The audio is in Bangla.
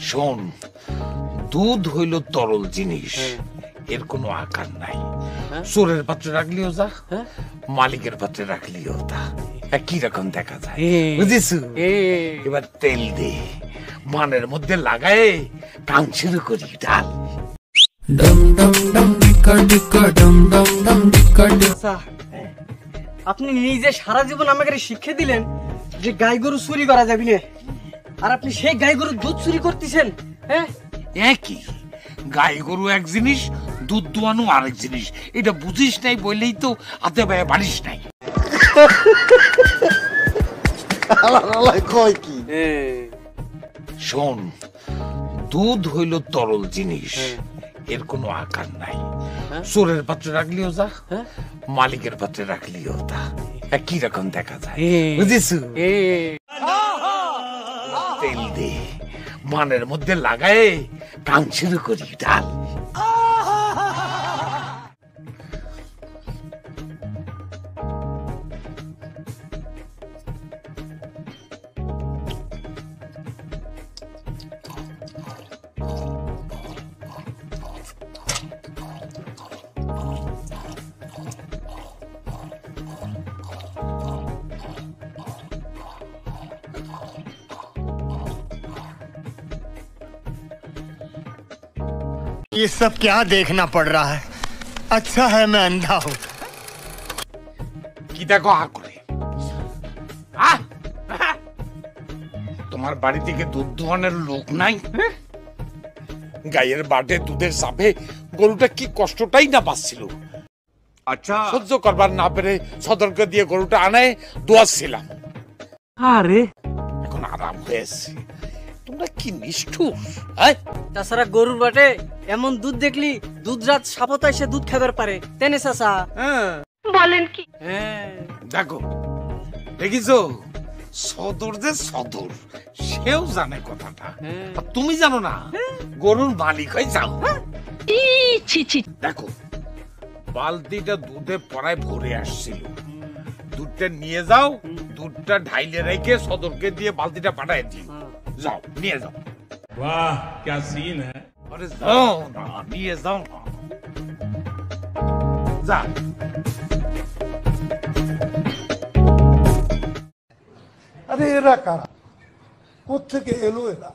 শোন, দুধ হইল তরল জিনিস, এর কোনো আকার নাই। চোরের পাত্রে রাখলিও যা, মালিকের পাত্রে রাখলিও তা কি রকম দেখা যায়, বুঝিস? এবার তেল দে, মানের মধ্যে লাগায় টান শুরু করি, ডাল। আপনি নিজে সারা জীবন আমাকে শিক্ষা দিলেন যে গাই গরু চুরি করা যাবে না, আর আপনি সেই গাই গরুর দুধ চুরি করতেছেন। হ্যাঁ, একই, গাই গরু এক জিনিস, দুধ দোয়ানো আরেক জিনিস। এটা বুঝিস নাই বললেই তো হাতে পায়ে বাড়িস নাই। শোন, দুধ হইল তরল জিনিস, এর কোনো আকার নাই। চোরের পাত্রে রাখলিও যা, মালিকের পাত্রে রাখলিও তা কি রকম দেখা যায়, বুঝিস? তেল দে, মানের মধ্যে লাগায় টান শুরু করি, ডাল। ये सब क्या देखना पड़ रहा है? अच्छा है मैं अंधा हूँ। কি দেখো হা করে? তোমার বাড়ি থেকে দুধ দোয়ানোর লোক নাই? গায়ের বাটে দুধের চাপে গরুটা কি কষ্টটাই না পাচ্ছিল। আচ্ছা, সহ্য করবার না পেরে সদরকে দিয়ে গরুটা আনায় দোয়াচ্ছিলাম। আরে এখন আরাম হয়েছে। তোমরা কি নিষ্ঠুর! তাছাড়া গরুর বাটে এমন দুধ দেখলি দুধ রাত সাপতা এসে দুধ খাবার পারে, তেনে চাচা। বলেন কি? দেখো, দেখিছো সদর যে সদর, সেও জানে কথাটা, তুমি জানো না। গরুর মালিক হয়ে যাও। দেখো, বালতিটা দুধে পড়ায় ভরে আসছিল, দুধটা নিয়ে যাও, দুধটা ঢাইলে রেখে সদরকে দিয়ে বালতিটা পাঠায় দিও। যাও, নিয়ে যাও। वाह क्या सीन है। अरे जाओ ना, নিয়ে যাও না, যা। আরে এরা কারা, কোথেকে এলো এরা?